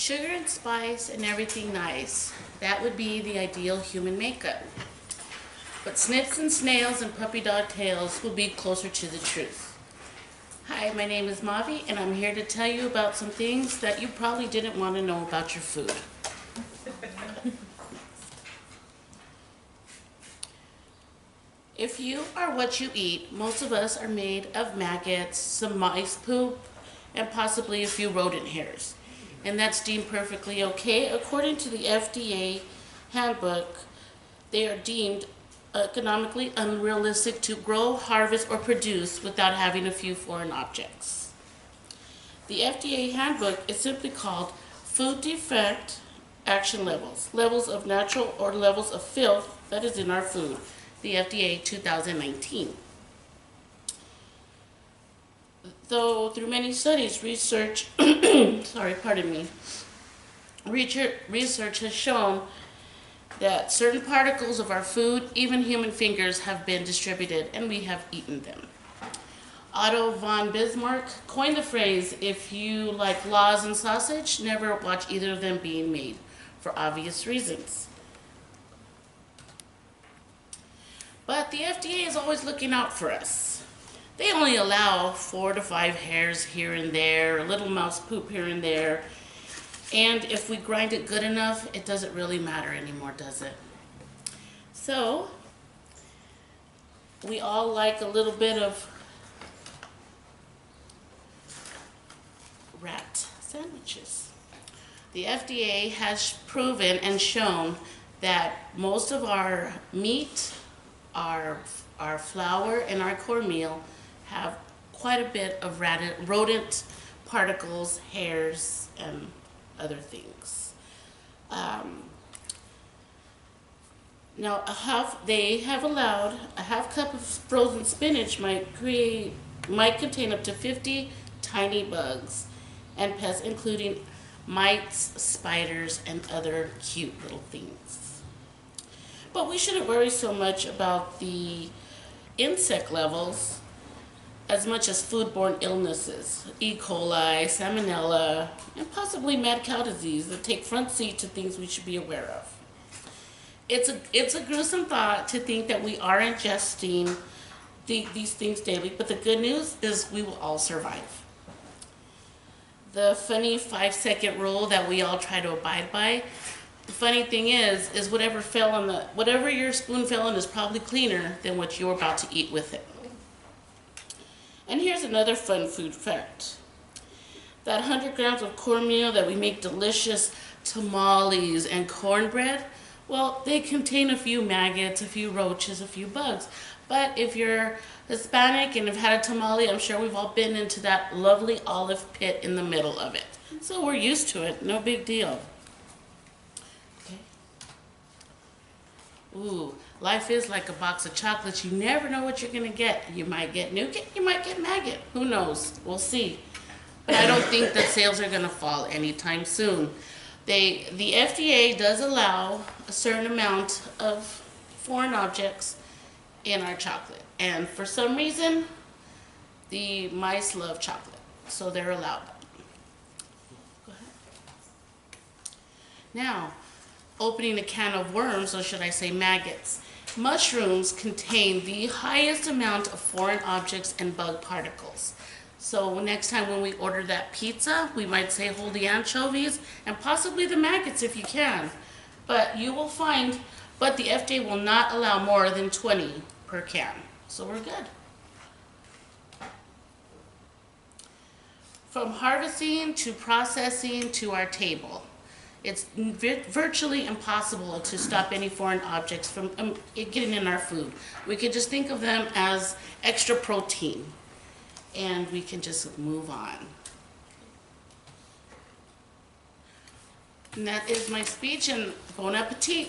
Sugar and spice and everything nice. That would be the ideal human makeup. But snips and snails and puppy dog tails will be closer to the truth. Hi, my name is Mavi, and I'm here to tell you about some things that you probably didn't want to know about your food. If you are what you eat, most of us are made of maggots, some mice poop, and possibly a few rodent hairs. And that's deemed perfectly okay. According to the FDA handbook, they are deemed economically unrealistic to grow, harvest, or produce without having a few foreign objects. The FDA handbook is simply called Food Defect Action Levels, levels of natural or levels of filth that is in our food, the FDA 2019. Though through many studies, research has shown that certain particles of our food, even human fingers, have been distributed and we have eaten them. Otto von Bismarck coined the phrase, if you like laws and sausage, never watch either of them being made, for obvious reasons. But the FDA is always looking out for us. They only allow 4 to 5 hairs here and there, a little mouse poop here and there. And if we grind it good enough, it doesn't really matter anymore, does it? So, we all like a little bit of rat sandwiches. The FDA has proven and shown that most of our meat, our flour, and our cornmeal have quite a bit of rodent particles, hairs, and other things. Now, they have allowed a half cup of frozen spinach might contain up to 50 tiny bugs and pests, including mites, spiders, and other cute little things. But we shouldn't worry so much about the insect levels as much as foodborne illnesses, E. coli, salmonella, and possibly mad cow disease that take front seat to things we should be aware of. It's a gruesome thought to think that we are ingesting these things daily, but the good news is we will all survive. The funny 5-second rule that we all try to abide by, the funny thing is whatever your spoon fell in is probably cleaner than what you're about to eat with it. And here's another fun food fact. That 100 grams of cornmeal that we make delicious tamales and cornbread, well, they contain a few maggots, a few roaches, a few bugs. But if you're Hispanic and have had a tamale, I'm sure we've all been into that lovely olive pit in the middle of it. So we're used to it, no big deal. Okay. Ooh, life is like a box of chocolates. You never know what you're gonna get. You might get nougat, you might get maggot. Who knows? We'll see. But I don't think that sales are gonna fall anytime soon. The FDA does allow a certain amount of foreign objects in our chocolate. And for some reason, the mice love chocolate, so they're allowed. Go ahead. Now, opening a can of worms, or should I say maggots. Mushrooms contain the highest amount of foreign objects and bug particles. So next time when we order that pizza, we might say hold the anchovies and possibly the maggots if you can. But the FDA will not allow more than 20 per can. So we're good. From harvesting to processing to our table, it's virtually impossible to stop any foreign objects from getting in our food. We can just think of them as extra protein, and we can just move on. And that is my speech, and bon appetit.